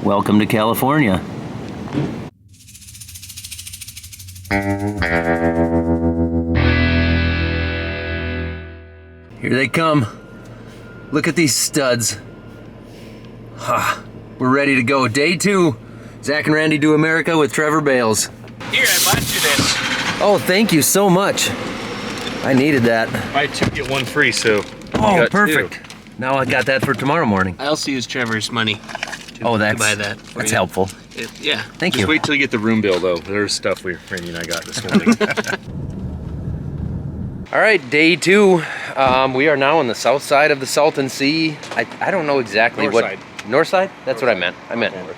Welcome to California. Here they come. Look at these studs. Ha, we're ready to go. Day 2. Zach and Randy Do America with Trevor Bales. Here, I bought you this. Oh, thank you so much. I needed that. Buy 2, get 1 free, so. Oh, perfect. 2. Now I got that for tomorrow morning. I also use Trevor's money to buy that. That's helpful. Yeah. Thank you. Just wait till you get the room bill, though. There's stuff Randy and I got this morning. All right, day 2. We are now on the south side of the Salton Sea. I don't know exactly North what. Side. North side? That's North what I meant. I meant north.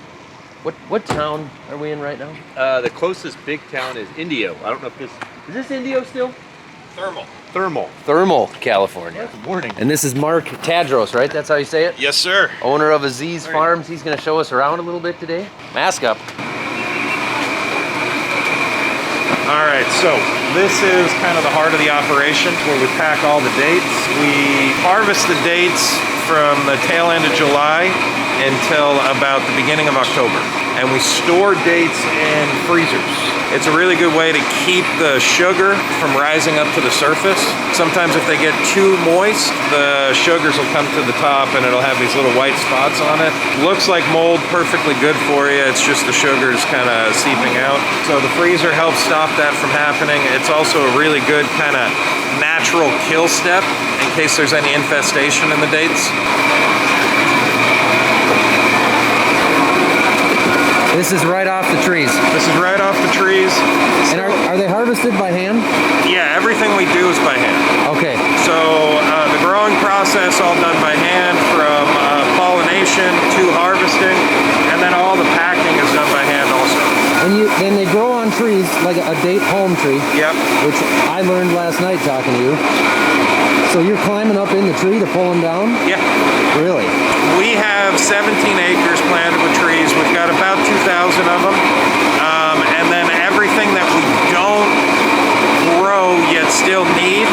What town are we in right now? The closest big town is Indio. I don't know if this Is this Indio still? Thermal, California. Good morning. And this is Mark Tadros, right? That's how you say it? Yes, sir. Owner of Aziz Farms. He's going to show us around a little bit today. Mask up. All right, so this is kind of the heart of the operation where we pack all the dates. We harvest the dates from the tail end of July until about the beginning of October. And we store dates in freezers. It's a really good way to keep the sugar from rising up to the surface. Sometimes if they get too moist, the sugars will come to the top and it'll have these little white spots on it. Looks like mold, perfectly good for you. It's just the sugar's kind of seeping out. So the freezer helps stop that from happening. It's also a really good kind of natural kill step in case there's any infestation in the dates. This is right off the trees. This is right off the trees. And are they harvested by hand? Yeah, everything we do is by hand. Okay. So the growing process all done by hand from pollination to harvesting, and then all the packing is done by hand also. And then they grow on trees, like a date palm tree. Yep. Which I learned last night talking to you. So you're climbing up in the tree to pull them down? Yeah. Really? We have 17 acres planted with trees. We've got about 2,000 of them. And then everything that we don't grow yet still need,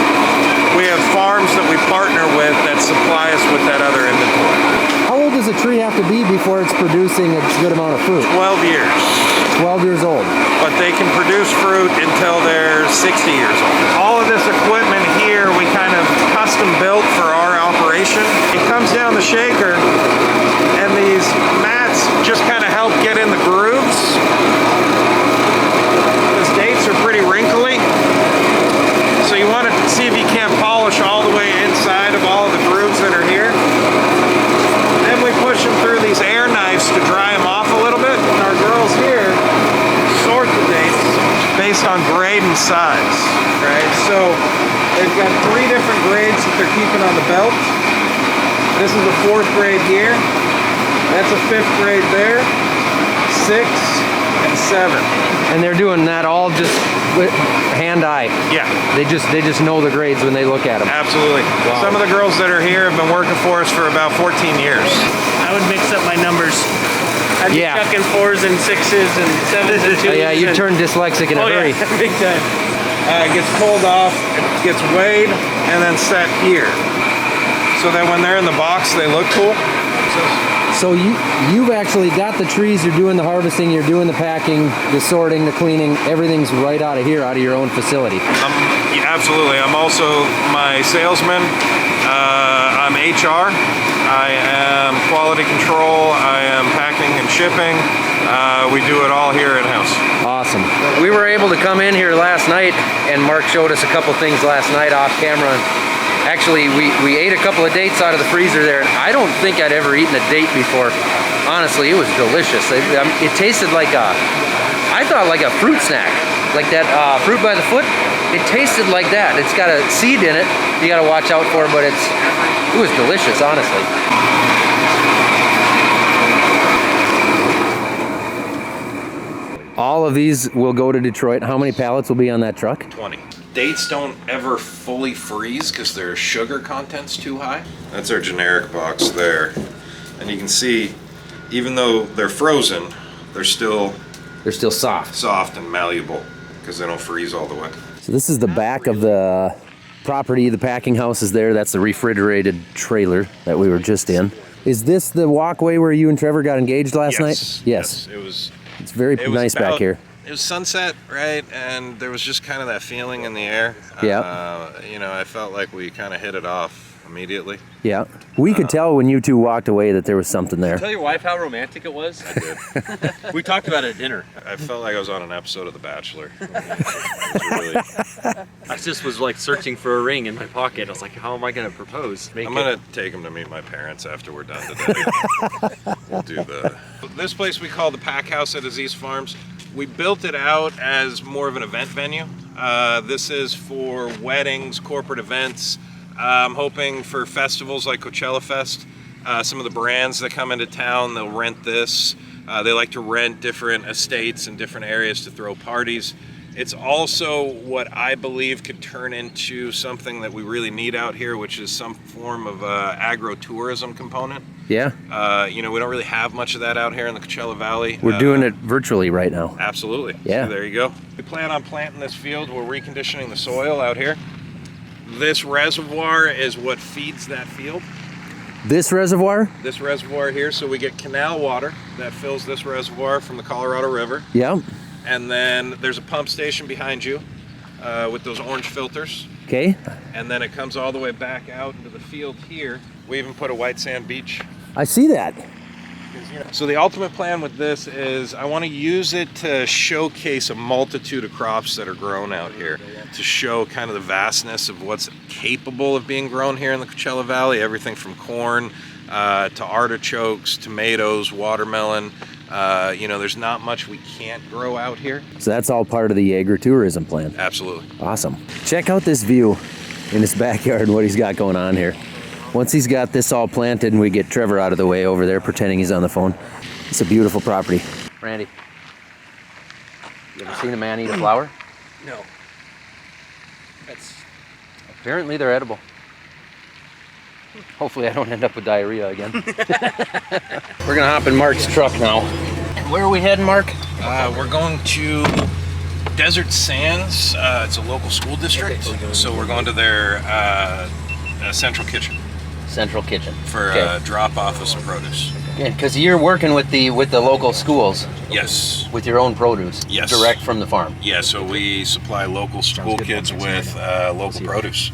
we have farms that we partner with that supply us with that other inventory. How old does a tree have to be before it's producing a good amount of fruit? 12 years. 12 years old. But they can produce fruit until they're 60 years old. All of this equipment here we kind of custom built for our operation. It comes down the shaker and these mats just kind of help get in the grooves. These dates are pretty wrinkly. So you want to see if you can't polish all the way inside of all of the grooves that are here. Then we push them through these air knives to dry them off a little bit. And our girls here sort the dates based on grade and size, right? So they've got 3 different grades that they're keeping on the belt. This is a 4th grade here. That's a 5th grade there. 6 and 7. And they're doing that all just with hand-eye. Yeah. They just know the grades when they look at them. Absolutely. Wow. Some of the girls that are here have been working for us for about 14 years. I would mix up my numbers. I'd be chucking 4s and 6s and 7s and 2s. Oh, yeah, you turn dyslexic in a hurry. Yeah, big time. It gets pulled off, it gets weighed, and then set here. So that when they're in the box, they look cool. So you've actually got the trees, you're doing the harvesting, you're doing the packing, the sorting, the cleaning, everything's right out of here, out of your own facility. Yeah, absolutely. I'm also my salesman. I'm HR. I am quality control. I am packing and shipping. We do it all here in-house. Awesome. We were able to come in here last night, and Mark showed us a couple things last night off camera. Actually, we ate a couple of dates out of the freezer there, and I don't think I'd ever eaten a date before. Honestly, it was delicious. It tasted like I thought like a fruit snack, like that fruit by the foot. It tasted like that. It's got a seed in it. You got to watch out for it, but it was delicious, honestly. All of these will go to Detroit. How many pallets will be on that truck? 20. Dates don't ever fully freeze because their sugar content's too high. That's our generic box there. And you can see, even though they're frozen, they're still soft and malleable because they don't freeze all the way. So this is the back of the property. The packing house is there. That's the refrigerated trailer that we were just in. Is this the walkway where you and Trevor got engaged last night? Yes. It was. It's very nice back here. It was sunset, right? And there was just kind of that feeling in the air. Yeah. You know, I felt like we kind of hit it off immediately. Yeah. We could tell when you two walked away that there was something there. Tell your wife how romantic it was? I did. We talked about it at dinner. I felt like I was on an episode of The Bachelor. It was really... I just was like searching for a ring in my pocket. I was like, how am I going to propose? I'm going to take him to meet my parents after we're done today. We'll do this place we call the Packhouse at Aziz Farms. We built it out as more of an event venue. This is for weddings, corporate events. I'm hoping for festivals like Coachella Fest. Some of the brands that come into town, they'll rent this. They like to rent different estates and different areas to throw parties. It's also what I believe could turn into something that we really need out here, which is some form of agro-tourism component. Yeah. You know, we don't really have much of that out here in the Coachella Valley. We're doing it virtually right now. Absolutely. Yeah. So there you go. We plan on planting this field. We're reconditioning the soil out here. This reservoir is what feeds that field. This reservoir? This reservoir here, so we get canal water that fills this reservoir from the Colorado River. Yeah. And then there's a pump station behind you with those orange filters. Okay. And then it comes all the way back out into the field here. We even put a white sand beach. I see that. So the ultimate plan with this is I want to use it to showcase a multitude of crops that are grown out here, to show kind of the vastness of what's capable of being grown here in the Coachella Valley. Everything from corn to artichokes, tomatoes, watermelon. You know, there's not much we can't grow out here. So that's all part of the agritourism plan. Absolutely. Awesome. Check out this view in his backyard and what he's got going on here. Once he's got this all planted and we get Trevor out of the way over there pretending he's on the phone, it's a beautiful property. Randy, you ever seen a man eat a flower? No. That's... Apparently they're edible. Hopefully I don't end up with diarrhea again. We're gonna hop in Mark's truck now. Where are we heading, Mark? We're going to Desert Sands. It's a local school district, so we're going to their central kitchen. Central kitchen. For a drop-off of some produce. Yeah, because you're working with the local schools. Yes. With your own produce. Yes. Direct from the farm. Yeah, so we supply local school kids with local produce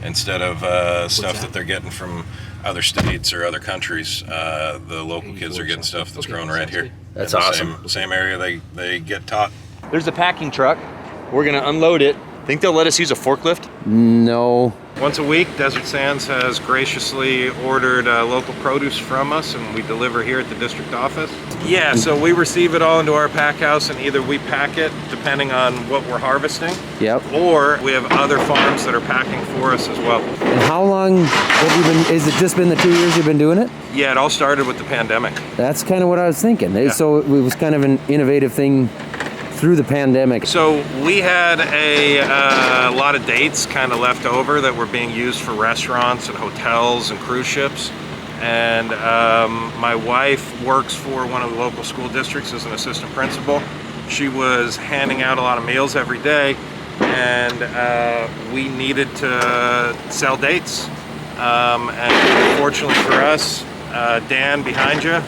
instead of stuff that they're getting from other states or other countries. The local kids are getting stuff that's grown right here. That's in the awesome. Same area they get taught. There's a packing truck. We're going to unload it. Think they'll let us use a forklift? No. Once a week, Desert Sands has graciously ordered local produce from us, and we deliver here at the district office. Yeah, so we receive it all into our pack house, and either we pack it depending on what we're harvesting, Yep. or we have other farms that are packing for us as well. And how long have you been, is it just been the 2 years you've been doing it? Yeah, it all started with the pandemic. That's kind of what I was thinking. Yeah. So it was kind of an innovative thing through the pandemic. So we had a lot of dates kind of left over that were being used for restaurants and hotels and cruise ships. And my wife works for one of the local school districts as an assistant principal. She was handing out a lot of meals every day, and we needed to sell dates. And fortunately for us, Dan behind you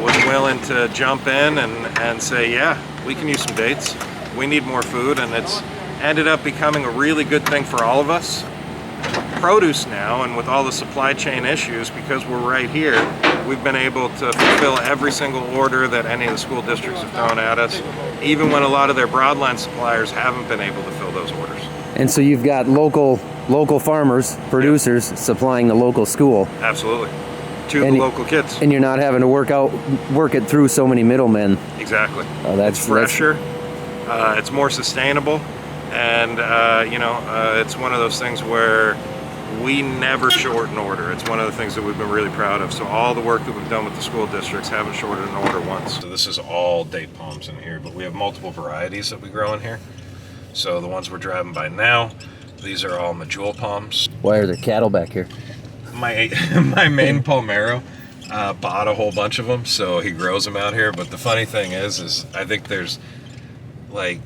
was willing to jump in and say, yeah, we can use some dates. We need more food, and it's ended up becoming a really good thing for all of us. Produce now, and with all the supply chain issues, because we're right here, we've been able to fulfill every single order that any of the school districts have thrown at us, even when a lot of their broadline suppliers haven't been able to fill those orders. And so you've got local farmers, producers, supplying the local school. Absolutely. To the local kids. And you're not having to work it through so many middlemen. Exactly. Oh, that's it's fresher, it's more sustainable, and it's one of those things where we never short an order. It's one of the things that we've been really proud of. So all the work that we've done with the school districts haven't shorted an order once. So this is all date palms in here, but we have multiple varieties that we grow in here. So the ones we're driving by now, these are all medjool palms. Why are there cattle back here? My main Palmero bought a whole bunch of them, so he grows them out here. But the funny thing is I think there's like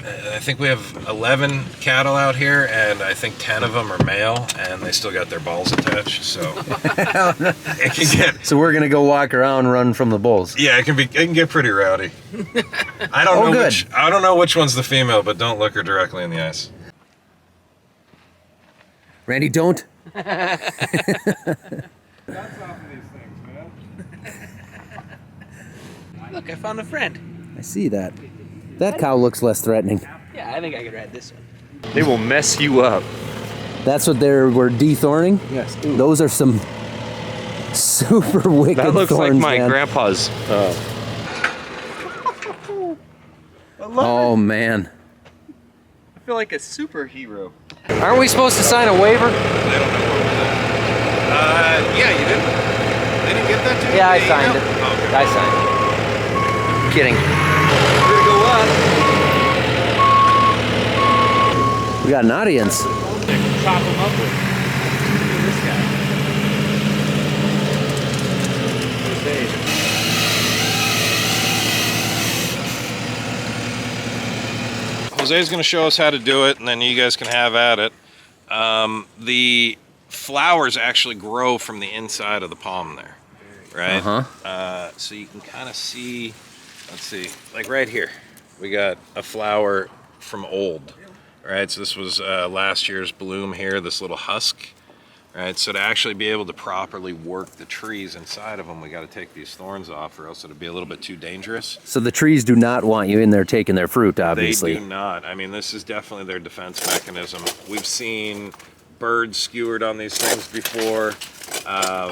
I think we have 11 cattle out here, and I think 10 of them are male, and they still got their balls attached. So it can get. So we're gonna go walk around, run from the bulls. Yeah, it can get pretty rowdy. I don't know which one's the female, but don't look her directly in the eyes. Randy, don't. That's off of these things, man. Look, I found a friend. I see that. That cow looks less threatening. Yeah, I think I could ride this one. They will mess you up. That's what we're dethorning? Yes. Those are some super wicked That looks thorns, like my man. grandpa's. Oh, man. I feel like a superhero. Aren't we supposed to sign a waiver? Yeah, you didn't. They didn't get that to you? Yeah, I The signed email? it. Oh, okay. I signed it. Kidding. We're gonna go up. We got an audience. Chop him up with. Look at this guy. Jose's going to show us how to do it, and then you guys can have at it. The flowers actually grow from the inside of the palm there, right? So you can kind of see, let's see, like right here, we got a flower from old, right? So this was last year's bloom here, this little husk, right? So to actually be able to properly work the trees inside of them, we got to take these thorns off, or else it'll be a little bit too dangerous. So the trees do not want you in there taking their fruit, obviously. They do not. I mean, this is definitely their defense mechanism. We've seen birds skewered on these things before.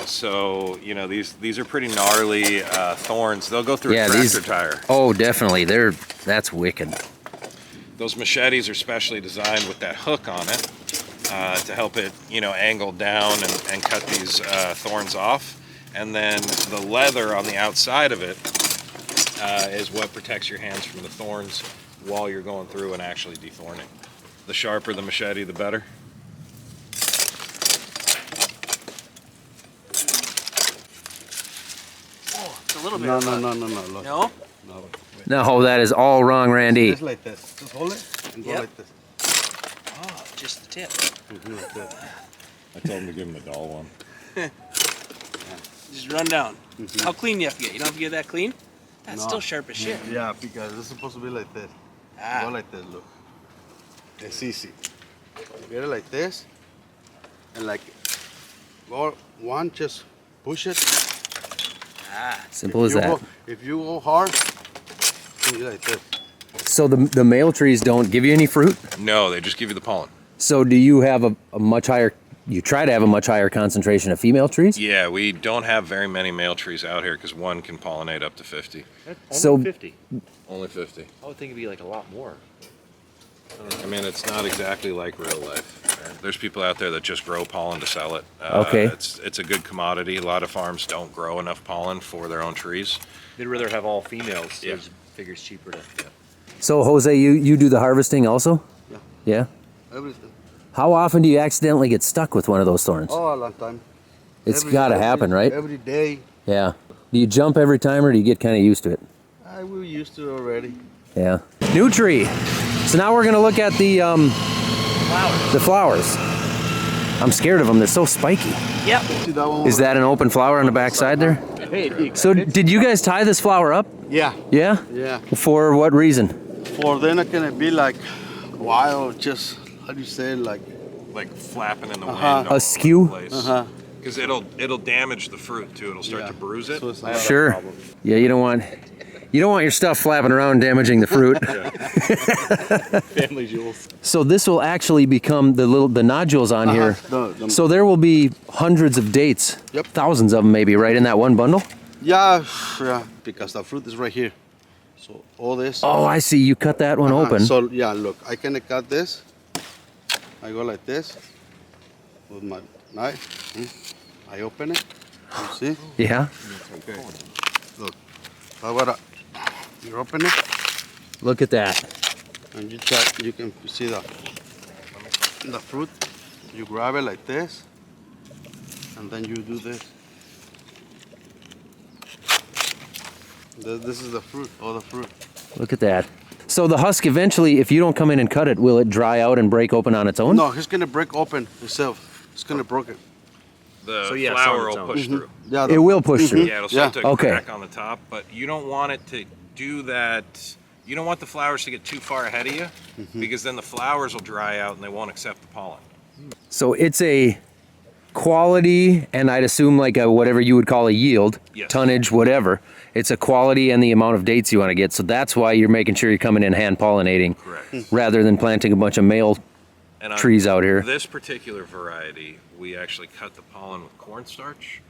So, you know, these are pretty gnarly thorns. They'll go through a tractor tire. Oh, definitely. That's wicked. Those machetes are specially designed with that hook on it to help it, you know, angle down and cut these thorns off. And then the leather on the outside of it is what protects your hands from the thorns while you're going through and actually dethorning. The sharper the machete, the better. Oh, it's a little bit. No, of a- look. No? No. No, that is all wrong, Randy. Just like this. Just hold it and go Yep. like this. Oh, just the tip. Like that. I told him to give him the dull one. Just run down. How clean do you have to get? You don't have to get that clean? That's No. still sharp as shit. Yeah, because it's supposed to be like this. Ah. Go like this, look. It's easy. Get it like this. And like, go one, just push it. Ah. Simple as that. If you go hard, you like this. So the male trees don't give you any fruit? No, they just give you the pollen. So do you have a much higher, you try to have a much higher concentration of female trees? Yeah, we don't have very many male trees out here because one can pollinate up to 50. So- 50. Only 50. I would think it'd be like a lot more. I mean, it's not exactly like real life. There's people out there that just grow pollen to sell it. Okay. It's a good commodity. A lot of farms don't grow enough pollen for their own trees. They'd rather have all females. So Yeah. it figures cheaper to. So Jose, you do the harvesting also? Yeah. Yeah? Everything. How often do you accidentally get stuck with one of those thorns? Oh, a long time. It's got to happen, right? Every day. Yeah. Do you jump every time or do you get kind of used to it? I will used to it already. Yeah. New tree. So now we're going to look at the flowers. I'm scared of them. They're so spiky. Yep. See that one? Is that an open flower on the back side there? So did you guys tie this flower up? Yeah. Yeah? Yeah. For what reason? For then it can be like wild, just how do you say it, like Flapping in the wind. Uh-huh. Askew? Because it'll damage the fruit too. It'll start to bruise it. So it's not Sure. Yeah, you don't want your stuff flapping around damaging the fruit. Family jewels. So this will actually become the nodules on here. So there will be hundreds of dates. Yep. Thousands of them maybe, right, in that one bundle? yeah, because the fruit is right here. So all this. Oh, I see. You cut that one open. So yeah, look, I can cut this. I go like this with my knife. I open it. You see? Yeah. Okay. Look, how about you open it Look at that. and you try. You can see the fruit. You grab it like this, and then you do this. This is the fruit, all the fruit. Look at that. So the husk eventually, if you don't come in and cut it, will it dry out and break open on its own? No, it's gonna break open itself. It's gonna break it. The So, yeah, flower it's on will its push Mm-hmm. through. Yeah. It will push through. Yeah, it'll Yeah. start to Okay. crack on the top, but you don't want it to do that. You don't want the flowers to get too far ahead of you, because then the flowers will dry out and they won't accept the pollen. So it's a quality, and I'd assume like a whatever you would call a yield, Yes. tonnage, whatever. It's a quality and the amount of dates you want to get. So that's why you're making sure you're coming in hand pollinating Correct. rather than planting a bunch of male And on trees out here. this particular variety, we actually cut the pollen with cornstarch,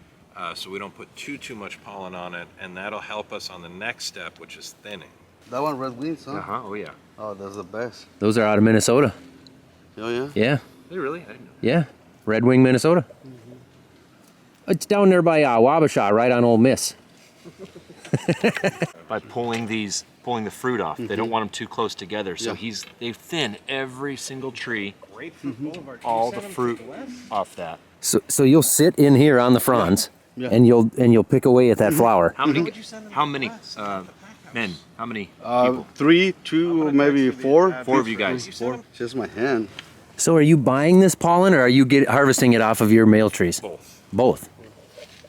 so we don't put too much pollen on it, and that'll help us on the next step, which is thinning. That one red wings, huh? Oh yeah. Oh, that's the best. Those are out of Minnesota. Oh yeah. Yeah, They really? I didn't know. yeah. Red Wing, Minnesota. It's down there by Wabasha, right on Ole Miss. By pulling the fruit off. They don't want them too close together. So Yeah. they thin every single tree, Grapefruit Boulevard. all the fruit off that. So you'll sit in here on the fronds, Yeah. and you'll pick away at that flower. How many men? How many people? 3, 2, maybe 4. 4 of you guys. 4. Just my hand. So are you buying this pollen, or are you harvesting it off of your male trees? Both. Both.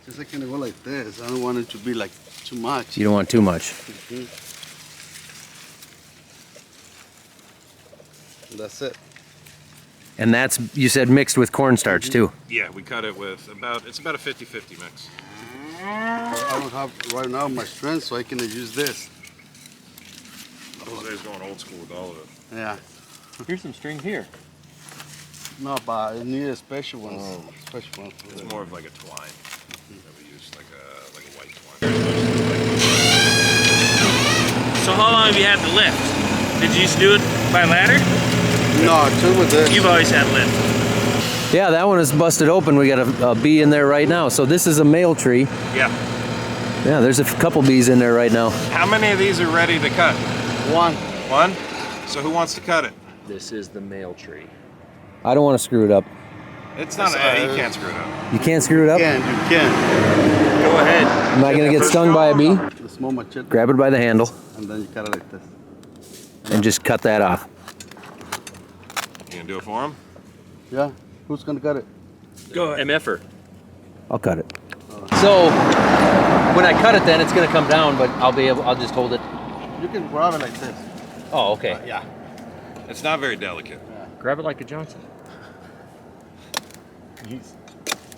Just like gonna go like this. I don't want it to be like too much. You don't want too much. That's it. And that's, you said, mixed with cornstarch too. Yeah, we cut it with it's about a 50-50 mix. I don't have right now my strength, so I can use this. Jose's going old school with all of it. Yeah. Here's some string here. No, but I need a special one. Special one. For It's that. more of like a twine that we use, like a white twine. So how long have you had the lift? Did you used to do it by ladder? No, two with this. You've always had lift. Yeah, that one is busted open. We got a bee in there right now. So this is a male tree. Yeah. Yeah, there's a couple bees in there right now. How many of these are ready to cut? One. One? So who wants to cut it? This is the male tree. I don't want to screw it up. It's not, you can't screw it up. You can't screw it up? You can. Go ahead. Am I going to get stung by a bee? The small machete. Grab it by the handle And then you cut it like this. and just cut that off. You gonna do it for him? Yeah. Who's gonna cut it? Go ahead. MFer. I'll cut it. So when I cut it, then it's going to come down, but I'll just hold it. You can grab it like this. Oh, okay. Yeah. It's not very delicate. Grab it like a Johnson.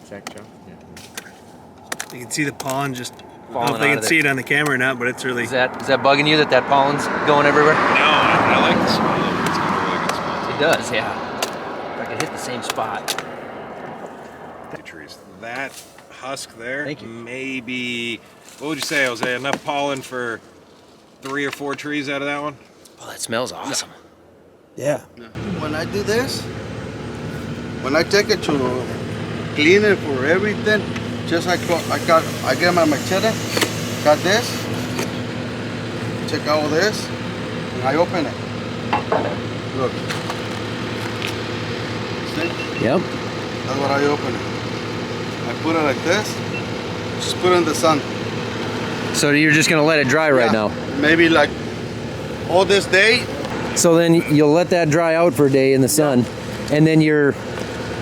Zach Johnson. Yeah. You can see the pollen just. I Falling don't know if they out can of see it. it on the camera or not, but it's really. Is that bugging you that pollen's going everywhere? No, I like the smell of it. It's got a really good smell. It does, yeah. If I could hit the same spot. Trees. That husk there, Thank you. maybe, what would you say, Jose? Enough pollen for 3 or 4 trees out of that one? Oh, that smells awesome. Yeah. When I do this, when I take it to clean it for everything, just I get my machete, cut this, take out this, and I open it. Look. See? Yep. That's what I open it. I put it like this, just put it in the sun. So you're just going to let it dry right Yeah. now? Maybe like all this day. So then you'll let that dry out for a day in the sun, and then you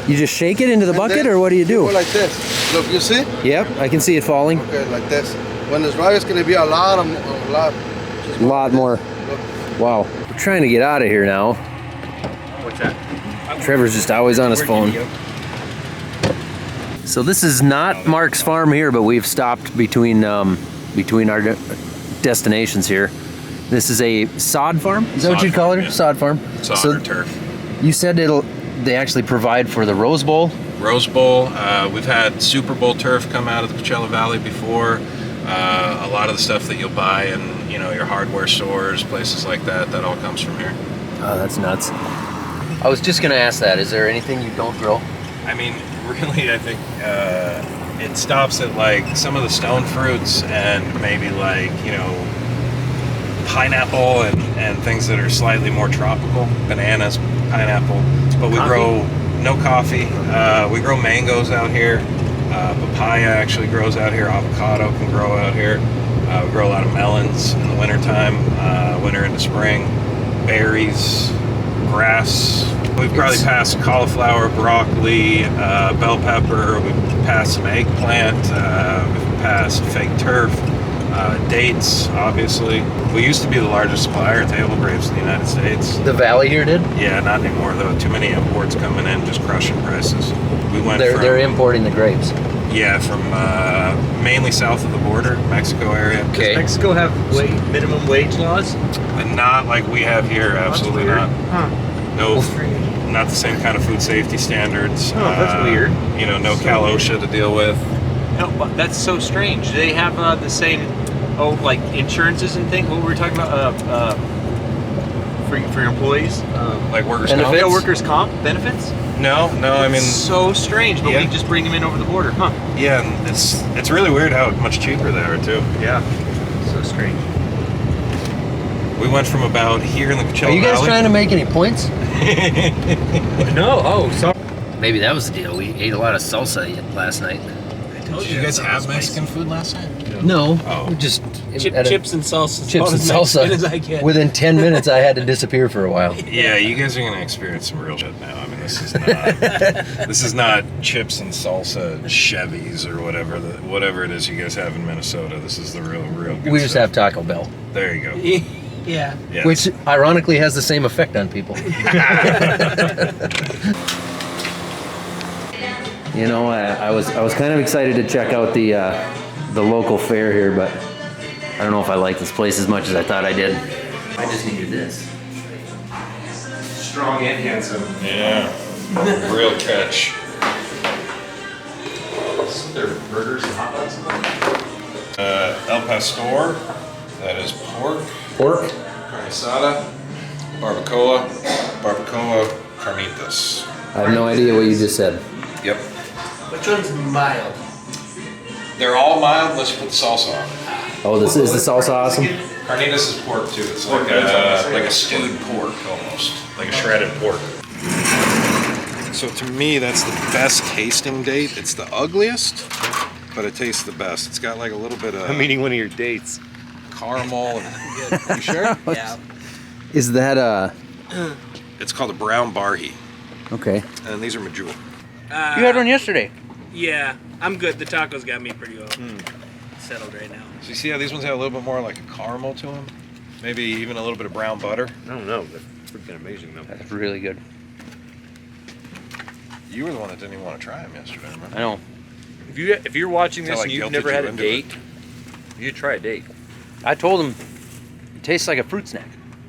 just shake it into the and bucket, then or what do you do? Go like this. Look, you see? Yep, I can see it falling. Okay, like this. When it's dry, it's gonna be a lot. Just A lot more. Look. Wow. We're trying to get out of here now. What's that? Trevor's just always on his phone. So this is not Mark's farm here, but we've stopped between our destinations here. This is a sod farm? Is that what Sod you'd call farm, it? yeah. Sod farm? Sod So or turf. you said they actually provide for the Rose Bowl? Rose Bowl, we've had Super Bowl turf come out of the Coachella Valley before. A lot of the stuff that you'll buy in, your hardware stores, places like that, that all comes from here. Oh, that's nuts. I was just gonna ask that. Is there anything you don't grow? I mean, really, I think it stops at like some of the stone fruits and maybe like, pineapple and things that are slightly more tropical, bananas, pineapple. But we grow no coffee. We grow mangoes out here. Papaya actually grows out here. Avocado can grow out here. We grow a lot of melons in the wintertime, winter into spring, berries, grass. We've probably passed cauliflower, broccoli, bell pepper. We've passed some eggplant. We've passed fake turf, dates, obviously. We used to be the largest supplier of table grapes in the United States. The valley here did? Yeah, not anymore though. Too many imports coming in, just crushing prices. We went They're importing the grapes. Yeah, from mainly south of the border, Mexico area. Okay. Does Mexico have minimum wage laws? And not like we have here, absolutely not. Huh. No, not the same kind of food safety standards. Oh, that's weird. You know, no Cal OSHA to deal with. No, but that's so strange. Do they have the same, like insurances and things? What were we talking about? For your employees? Like workers' And comp? if No workers' comp benefits? No, I mean, So strange, but Yeah. we just bring them in over the border, huh? yeah, and it's really weird how much cheaper they are too. Yeah. So strange. We went from about here in the Coachella Are you guys Valley. trying to make any points? No, oh, sorry. Maybe that was the deal. We ate a lot of salsa last night. Did you guys have Mexican food last night? No, Oh. we just Chips and salsa. chips and As Mexican as I salsa. get. Within 10 minutes, I had to disappear for a while. Yeah, you guys are gonna experience some real shit now. I mean, this is not chips and salsa Chevys or whatever it is you guys have in Minnesota. This is the real good We just stuff. have Taco Bell, There you go. Yeah. Yes. which ironically has the same effect on people. You know, I was kind of excited to check out the local fair here, but I don't know if I like this place as much as I thought I did. I just needed this. Strong and handsome. Yeah. Real catch. Their burgers and hot dogs. El Pastor. That is pork. Pork. Carne asada. Barbacoa. Carnitas. I have no idea what you just said. Yep. Which one's mild? They're all mild unless you put the salsa on. Oh, this is the salsa awesome? Carnitas is pork too. It's like a stewed pork almost, like a shredded pork. So to me, that's the best tasting date. It's the ugliest, but it tastes the best. It's got like a little bit of I'm eating one of your dates. caramel. You sure? Yeah. Is that It's called a brown barhi, okay? and these are Majul. You had one yesterday. Yeah, I'm good. The tacos got me pretty well settled right now. So you see how these ones have a little bit more like a caramel to them? Maybe even a little bit of brown butter. I don't know. They're freaking amazing though. That's really good. You were the one that didn't even want to try them yesterday, remember? I know. If you're watching this Until I and you've guilted never you had a into date, you should try a date. I told him it tastes like a fruit snack.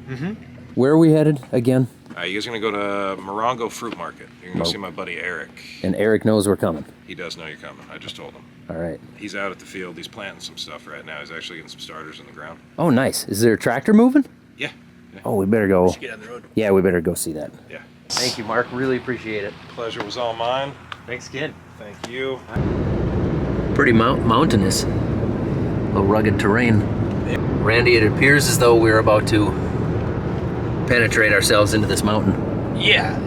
Mm-hmm. Where are we headed again? You guys are gonna go to Morongo Fruit Market. You're gonna go see my buddy Eric. And Eric knows we're coming. He does know you're coming. I just told him. All right. He's out at the field. He's planting some stuff right now. He's actually getting some starters in the ground. Oh, nice. Is there a tractor moving? Yeah. Oh, we better go. Get on the road. Yeah, we better go see that. Yeah. Thank you, Mark. Really appreciate it. Pleasure was all mine. Thanks again. Thank you. Pretty mountainous. A little rugged terrain. Randy, it appears as though we're about to penetrate ourselves into this mountain. Yeah.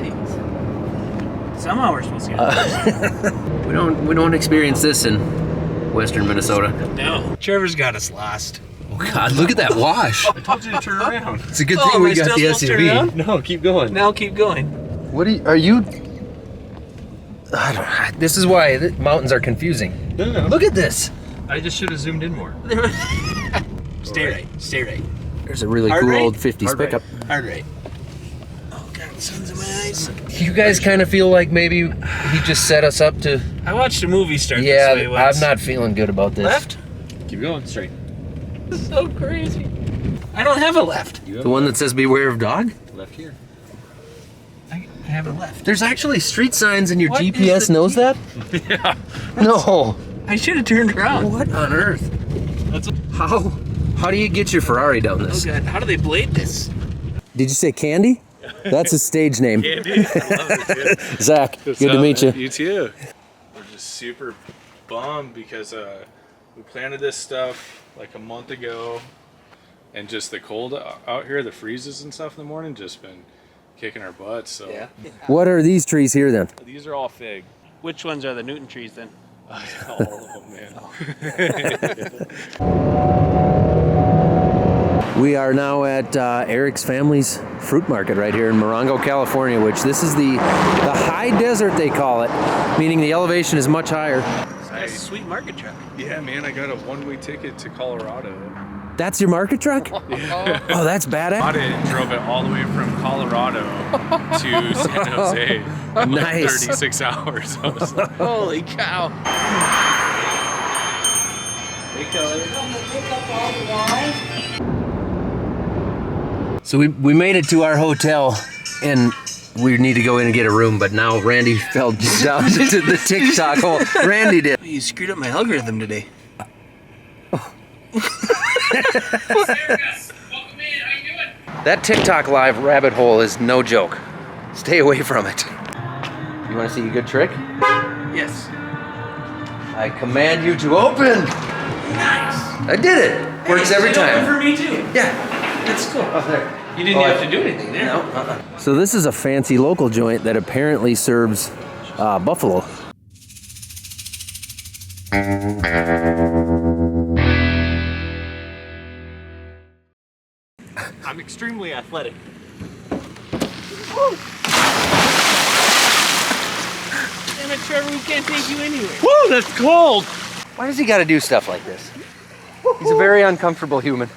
Somehow we're supposed to get We don't experience this in western Minnesota. No. Trevor's got us lost. Oh God, look at that wash. I told you to turn around. It's a good Oh, thing am we I got still the supposed to turn around? SUV. No, keep going. Now keep going. What are you? I don't. This is why the mountains are confusing. No. Look at this. I just should have zoomed in more. Stay right. Stay right. There's a really Hard cool right? old 50s Hard right. pickup. Hard right. Oh God, the sun's in my eyes. You guys kind of feel like maybe he just set us up to. I watched a movie start Yeah, this way once. I'm not feeling good about this. Left? Keep going straight. This is so crazy. I don't have a left. The one that says "Beware of dog." Left here. I have a left. There's actually street signs, and your What is GPS the knows that. Yeah. No. I should have turned around. What on earth? That's How do you get your Ferrari down Oh this? God, how do they blade this? Did you say Candy? That's his stage name. Andy. Zach, good to meet you. You too. We're just super bummed because we planted this stuff like a month ago, and just the cold out here, the freezes and stuff in the morning, just been kicking our butts. So What are these trees here then? these are all fig. Which ones are the Newton trees then? All of them, man. We are now at Eric's family's fruit market right here in Morongo, California, which this is the high desert, they call it, meaning the elevation is much higher. That's a sweet market truck. Yeah, man, I got a one-way ticket to Colorado. That's your market truck? Yeah. Oh, that's badass. Bought it and drove it all the way from Colorado to San Jose. In like Nice. 36 hours. I was like, Holy cow. So we made it to our hotel, and we need to go in and get a room, but now Randy fell down to the TikTok hole. Randy did. You screwed up my algorithm today. That TikTok live rabbit hole is no joke. Stay away from it. You want to see a good trick? Yes. I command you to open. Nice. I did it. Works every time. For me too. Yeah. That's cool. Oh, there. You didn't have to do anything there. No. So this is a fancy local joint that apparently serves buffalo. I'm extremely athletic. Damn it, Trevor, we can't take you anywhere. Whoa, that's cold. Why does he got to do stuff like this? He's a very uncomfortable human.